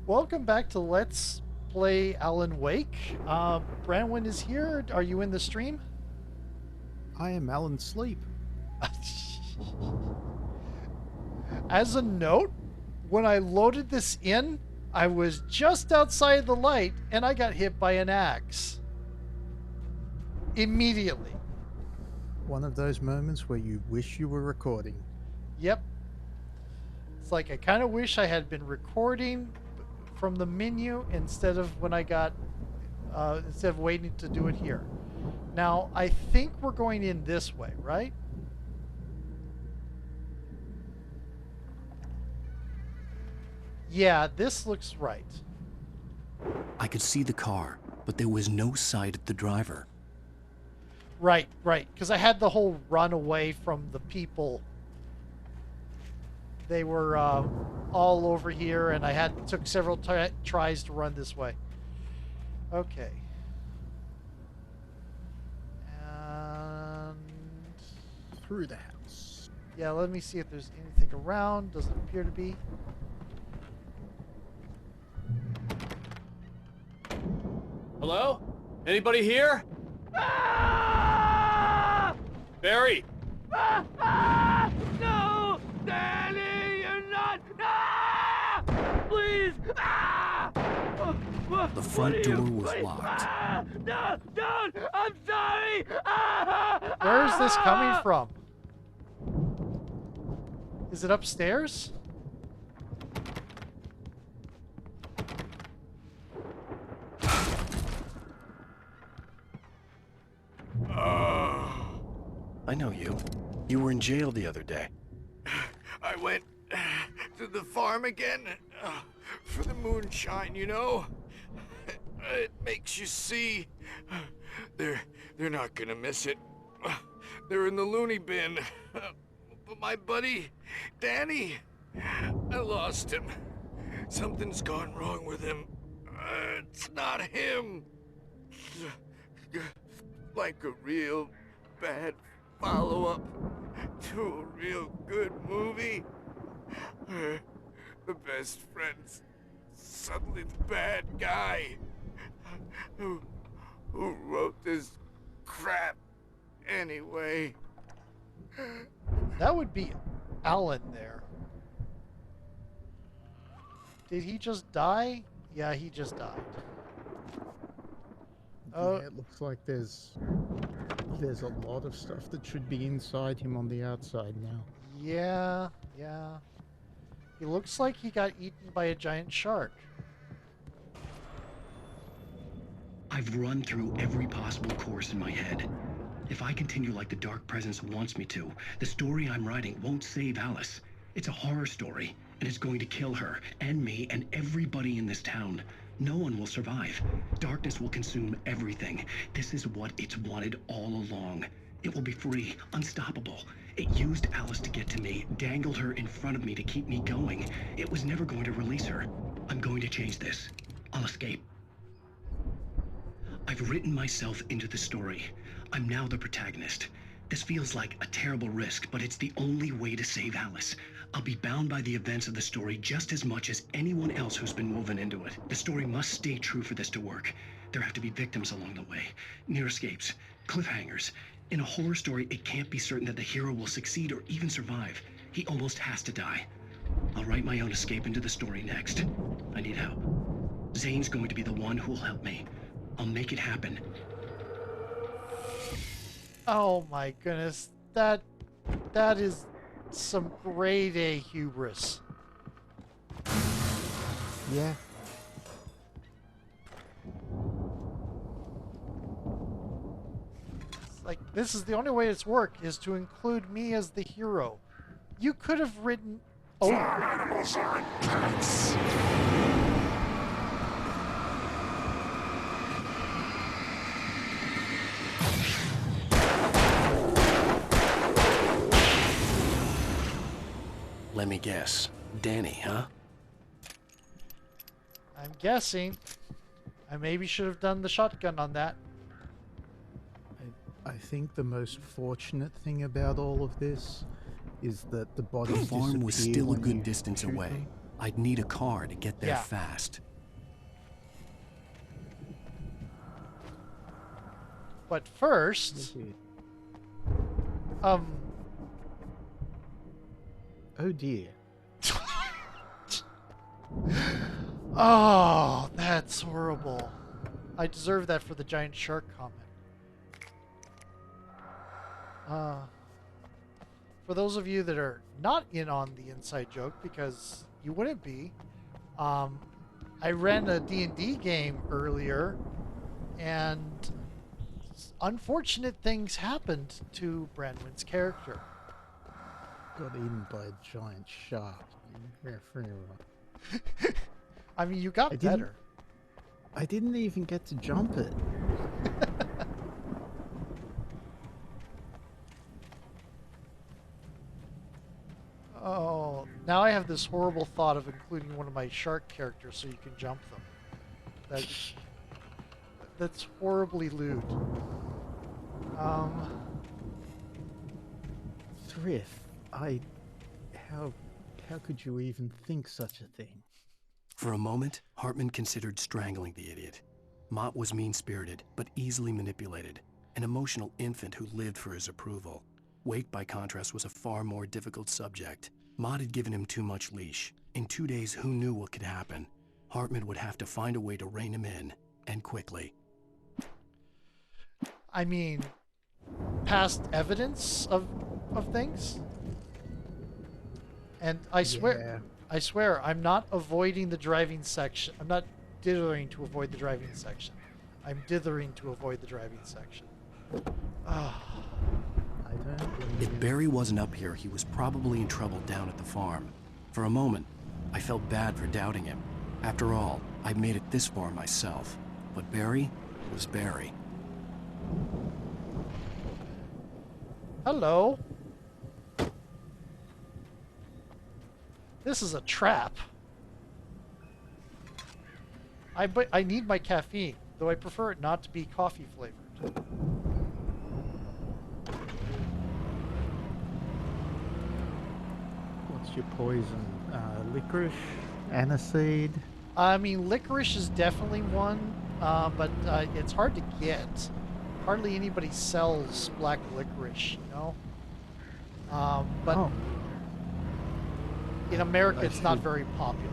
Welcome back to Let's Play Alan Wake. Branwyn is here. Are you in the stream? I am Alan Sleep. As a note, when I loaded this in, I was just outside the light and I got hit by an axe. Immediately. One of those moments where you wish you were recording. Yep. It's like I kind of wish I had been recording from the menu instead of instead of waiting to do it here. Now, I think we're going in this way, right? Yeah, this looks right. I could see the car, but there was no sight of the driver. Right. Because I had the whole run away from the people. They were all over here, and I took several tries to run this way. Okay. And Through the house. yeah, let me see if there's anything around. Doesn't appear to be. Hello? Anybody here? Ah! Barry! No! Danny, you're not! Ah! Please! Ah! The front door was locked. Ah! No! Don't! I'm sorry! Ah! Where is this coming from? Is it upstairs? I know you. You were in jail the other day. I went to the farm again for the moonshine, you know? It makes you see. They're not gonna miss it. They're in the loony bin. But my buddy, Danny, I lost him. Something's gone wrong with him. It's not him. Like a real bad follow-up to a real good movie. The best friend's suddenly the bad guy. Who wrote this crap anyway? That would be Alan there. Did he just die? Yeah, he just died. Yeah, it looks like there's a lot of stuff that should be inside him on the outside now. Yeah. He looks like he got eaten by a giant shark. I've run through every possible course in my head. If I continue like the Dark Presence wants me to, the story I'm writing won't save Alice. It's a horror story, and it's going to kill her, and me, and everybody in this town. No one will survive. Darkness will consume everything. This is what it's wanted all along. It will be free, unstoppable. It used Alice to get to me, dangled her in front of me to keep me going. It was never going to release her. I'm going to change this. I'll escape. I've written myself into the story. I'm now the protagonist. This feels like a terrible risk, but it's the only way to save Alice. I'll be bound by the events of the story just as much as anyone else who's been woven into it. The story must stay true for this to work. There have to be victims along the way, near escapes, cliffhangers. In a horror story, it can't be certain that the hero will succeed or even survive. He almost has to die. I'll write my own escape into the story next. I need help. Zane's going to be the one who'll help me. I'll make it happen. Oh my goodness. That is some grade A hubris. Yeah. It's like, this is the only way it's worked, is to include me as the hero. You could have written... Oh. Animals aren't pets. Let me guess. Danny, huh? I'm guessing. I maybe should have done the shotgun on that. I think the most fortunate thing about all of this is that the bodies The farm was disappear still a when you good distance shoot away. them. I'd need a car to get there Yeah. fast. But first, um, Oh dear. oh, that's horrible. I deserve that for the giant shark comment. For those of you that are not in on the inside joke, because you wouldn't be, I ran a D&D game earlier, and unfortunate things happened to Branwyn's character. Got eaten by a giant shark. I mean, you got better. I didn't even get to jump it. Oh, now I have this horrible thought of including one of my shark characters so you can jump them. That's horribly lewd. Thryth, how could you even think such a thing? For a moment, Hartman considered strangling the idiot. Mott was mean-spirited, but easily manipulated. An emotional infant who lived for his approval. Wake, by contrast, was a far more difficult subject. Mott had given him too much leash. In 2 days, who knew what could happen? Hartman would have to find a way to rein him in, and quickly. I mean, past evidence of things? And I swear, I'm not avoiding the driving section. I'm not dithering to avoid the driving section. I'm dithering to avoid the driving section. If Barry wasn't up here, he was probably in trouble down at the farm. For a moment, I felt bad for doubting him. After all, I'd made it this far myself. But Barry was Barry. Hello. This is a trap. I need my caffeine, though I prefer it not to be coffee flavored. What's your poison? Licorice? Aniseed? I mean, licorice is definitely one, but it's hard to get. Hardly anybody sells black licorice, you know? But in America, it's not very popular.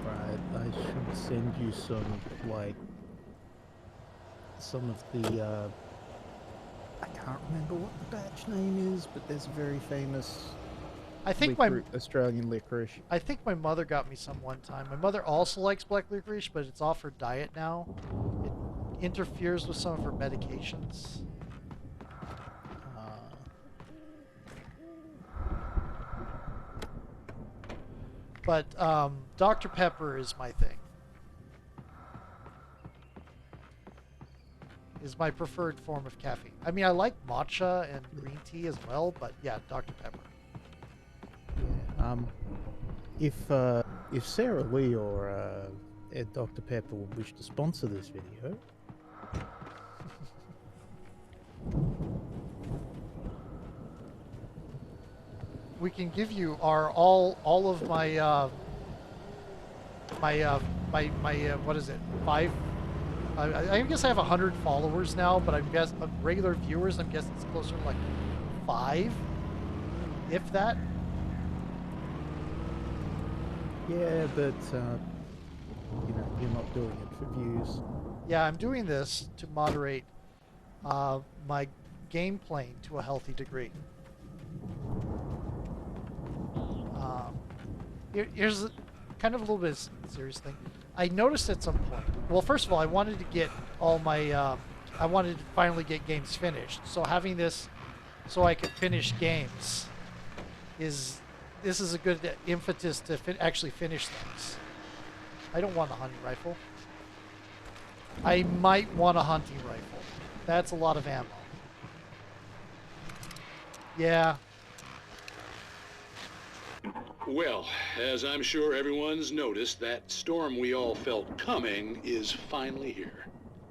Right, I should send you some, like, some of the, I can't remember what the batch name is, but there's a very famous Australian licorice. I think my mother got me some one time. My mother also likes black licorice, but it's off her diet now. It interferes with some of her medications. But Dr. Pepper is my thing. Is my preferred form of caffeine. I mean, I like matcha and green tea as well, but yeah, Dr. Pepper. Yeah, if Sarah Lee or Dr. Pepper would wish to sponsor this video, we can give you all of my what is it, 5? I guess I have 100 followers now, but I'm guessing regular viewers. I'm guessing it's closer to like 5, if that. yeah, but you know, you're not doing it for views. Yeah, I'm doing this to moderate my game playing to a healthy degree. Here's kind of a little bit of a serious thing. I noticed at some point. Well, first of all, I wanted to get all my. I wanted to finally get games finished. So having this, so I could finish games, this is a good impetus to actually finish things. I don't want a hunting rifle. I might want a hunting rifle. That's a lot of ammo. Yeah. Well, as I'm sure everyone's noticed, that storm we all felt coming is finally here.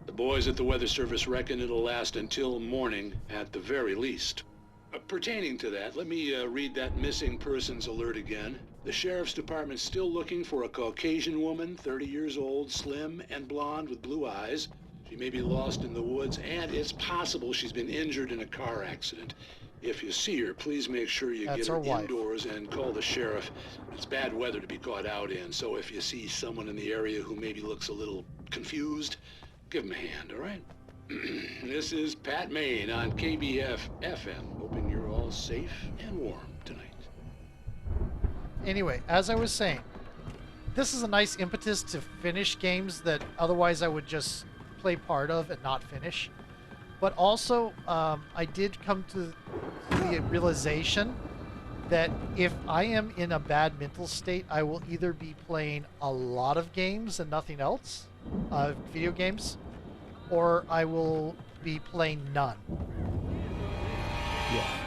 The boys at the Weather Service reckon it'll last until morning at the very least. Pertaining to that, let me read that missing persons alert again. The sheriff's department's still looking for a Caucasian woman, 30 years old, slim and blonde with blue eyes. She may be lost in the woods, and it's possible she's been injured in a car accident. If you see her, please make sure you That's get her our wife. indoors and call the sheriff. It's bad weather to be caught out in, so if you see someone in the area who maybe looks a little confused, give him a hand, all right? This is Pat Maine on KBF FM, hoping you're all safe and warm tonight. Anyway, as I was saying, this is a nice impetus to finish games that otherwise I would just play part of and not finish. But also, I did come to the realization that if I am in a bad mental state, I will either be playing a lot of games and nothing else, video games, or I will be playing none. Yeah.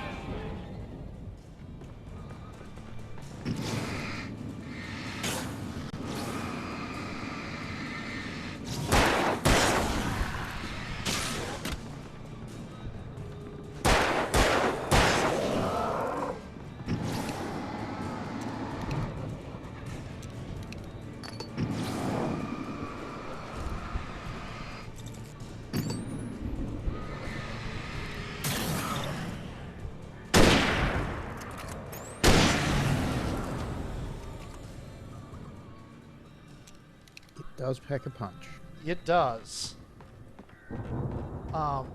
Does pack a punch. It does. But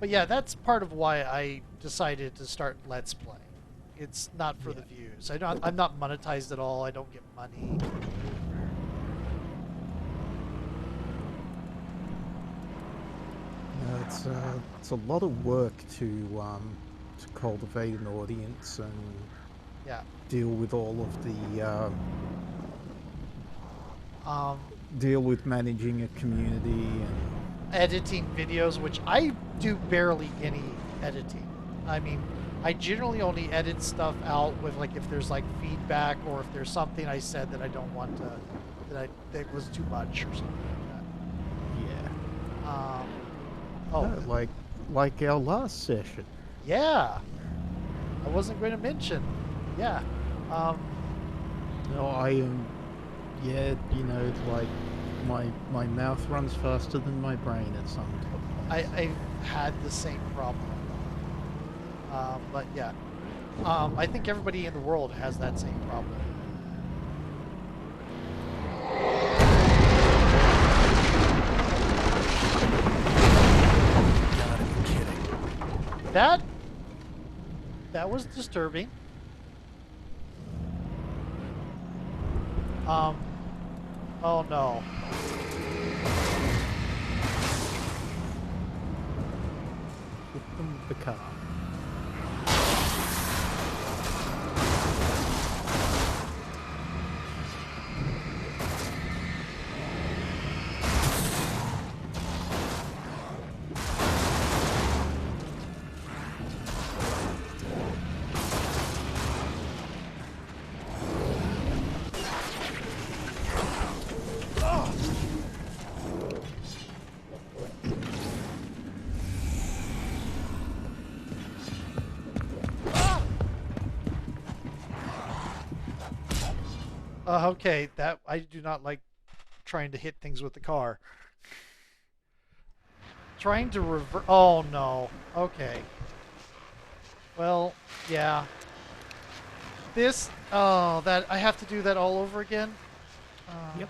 yeah, that's part of why I decided to start Let's Play. It's not for the views. I'm not monetized at all. I don't get money. It's a lot of work to cultivate an audience and deal with all of the deal with managing a community and editing videos, which I do barely any editing. I mean, I generally only edit stuff out with, like, if there's like feedback or if there's something I said that I don't want to, that was too much or something like that. Yeah. Like our last session. Yeah. I wasn't going to mention. Yeah. No, I am. Yeah, you know, like my mouth runs faster than my brain at some times. I've had the same problem. But yeah, I think everybody in the world has that same problem. Gotta be kidding. That was disturbing. Oh no. Hit them with the car. Okay, that I do not like trying to hit things with the car. Trying to reverse. Oh no. Okay. Well, yeah. This. Oh, that I have to do that all over again. Yep.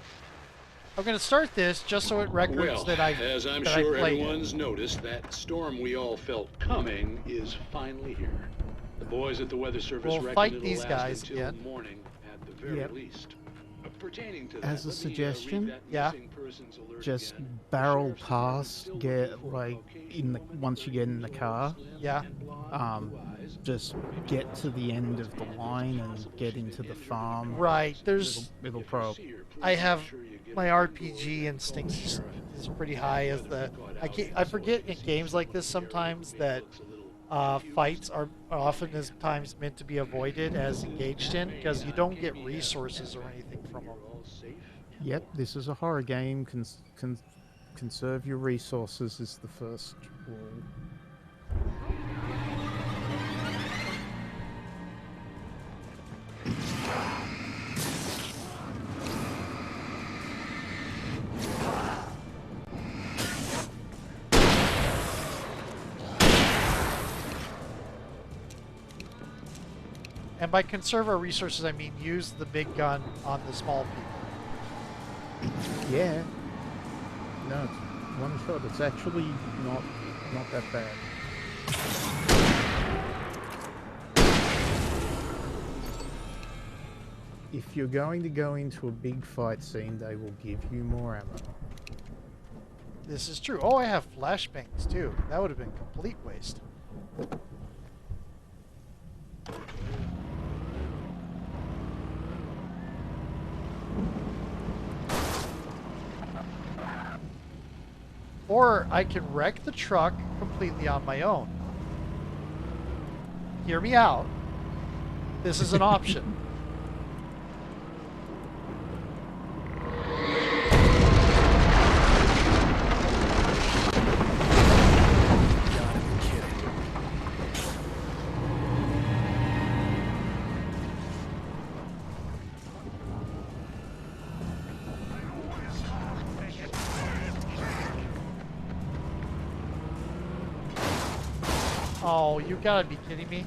I'm gonna start this just so it records Well, that I've. as I'm that sure I played everyone's noticed, that storm we all felt coming is finally here. The boys at the Weather Service We'll reckon fight it'll these last guys until again. morning at the very Yep. least. Pertaining to As that, a let me, suggestion, read that Yeah. missing persons alert just again. The barrel sheriff's department's past, still get looking for a like Caucasian in the woman, once you get in the 30 car, years old, Yeah. slim and blonde, blue eyes. just get to the end of the line and get into the farm. Right. There's. It'll probe. I have my RPG instincts is pretty high as the. I forget in games like this sometimes that fights are often as times meant to be avoided as engaged in because you don't get resources or anything from them. Yep, this is a horror game. Conserve your resources is the first rule. And by conserve our resources, I mean use the big gun on the small people. Yeah. No, it's one shot. It's actually not that bad. If you're going to go into a big fight scene, they will give you more ammo. This is true. Oh, I have flashbangs too. That would have been complete waste. Or I can wreck the truck completely on my own. Hear me out. This is an option. Oh, you gotta be kidding me.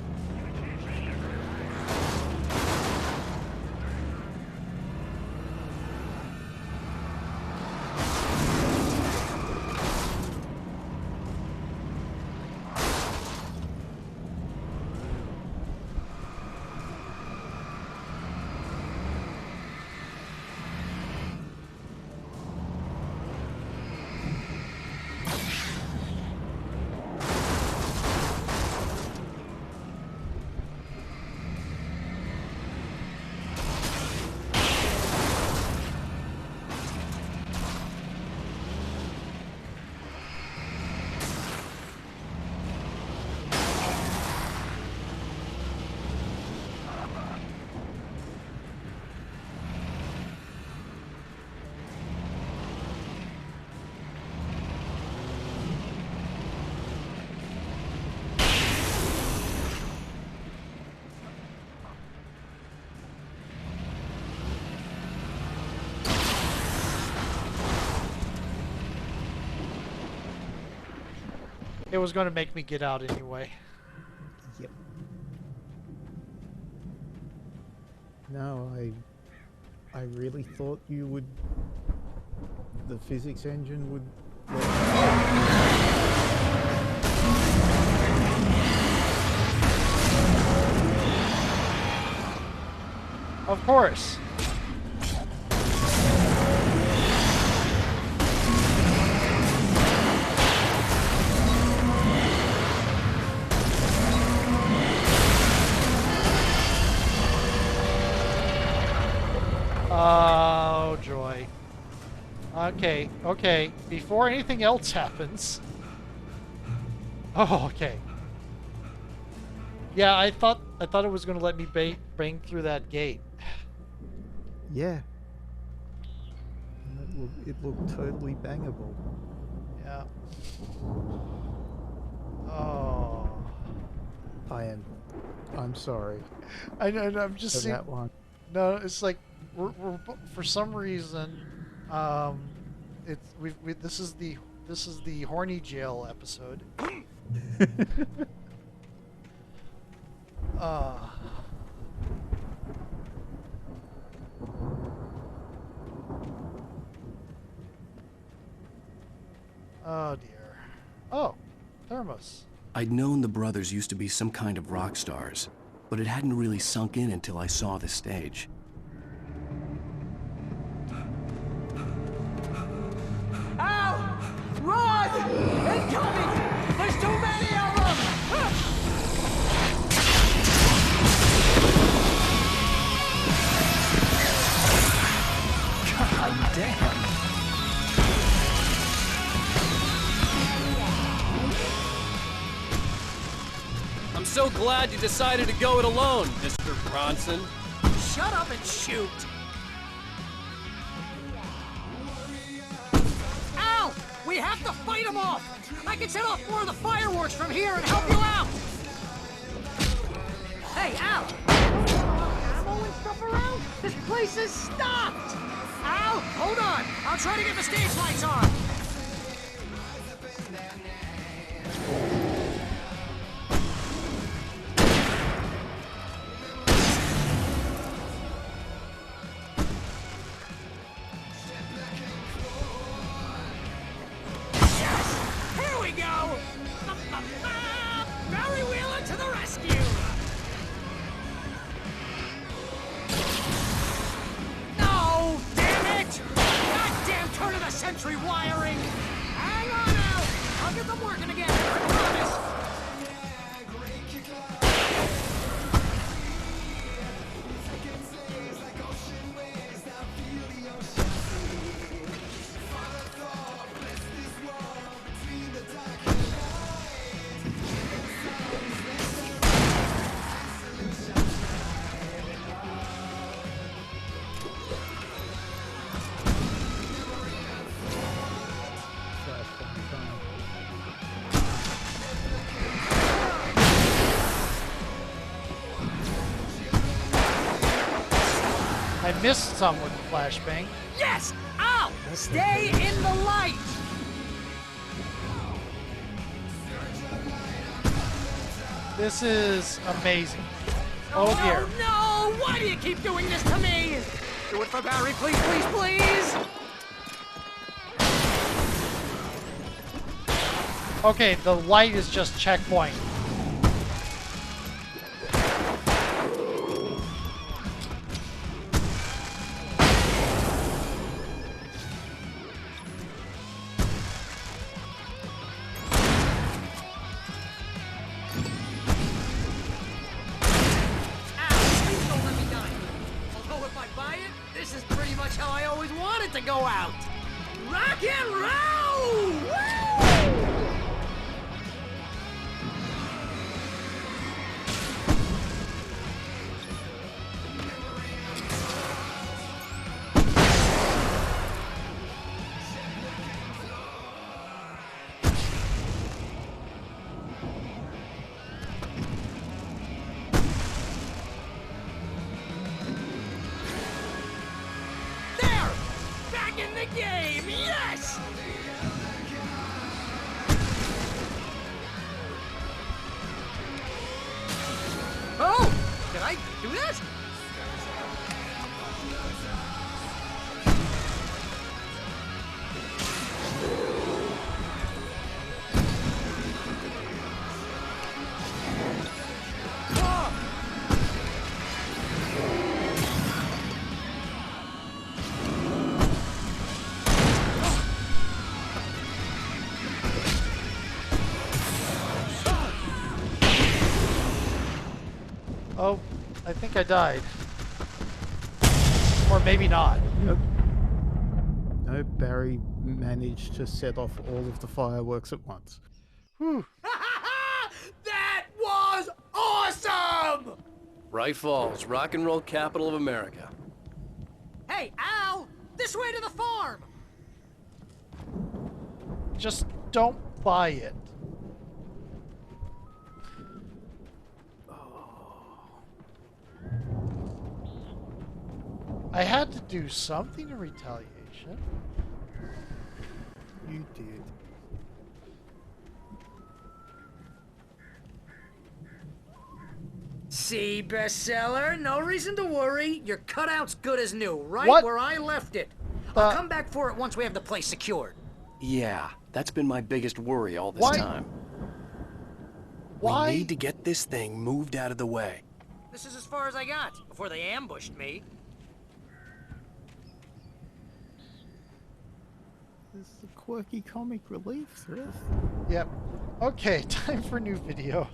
It was going to make me get out anyway. Yep. No, I really thought you would... The physics engine would... Of course. Oh, joy. Okay, okay. Before anything else happens... Oh, okay. Yeah, I thought it was going to let me bang through that gate. Yeah. It looked totally bangable. Yeah. Oh. I'm sorry. I know, I'm just for seeing... that one. No, it's like we're for some reason, this is the horny jail episode. Oh dear. Oh, thermos. I'd known the brothers used to be some kind of rock stars, but it hadn't really sunk in until I saw the stage. Ow! Run! Incoming! There's too many of them! God damn! I'm so glad you decided to go it alone, Mr. Bronson. Shut up and shoot! Ow! We have to fight them off! I can set off more of the fireworks from here and help you out! Hey, Al! Ammo and stuff around? This place is stopped! Al, hold on! I'll try to get the stage lights on! missed some with the flashbang. Yes! Ow! Stay in the light! This is amazing. Oh dear. No! Why do you keep doing this to me? Do it for Barry, please, please, please! Okay, the light is just checkpoint. This is pretty much how I always wanted to go out. Rock and roll! Woo! In the game, yes! Oh! Did I do that? Oh, I think I died. Or maybe not. Nope. No, Barry managed to set off all of the fireworks at once. Whew. That was awesome! Bright Falls, rock and roll capital of America. Hey, Al! This way to the farm! Just don't buy it. I had to do something in retaliation. You did. See, bestseller? No reason to worry. Your cutout's good as new, right What? where I left it. I'll come back for it once we have the place secured. Yeah, that's been my biggest worry all this Why? time. Why? We need to get this thing moved out of the way. This is as far as I got, before they ambushed me. This is a quirky comic relief, Thryth. Yep. Okay, time for new video.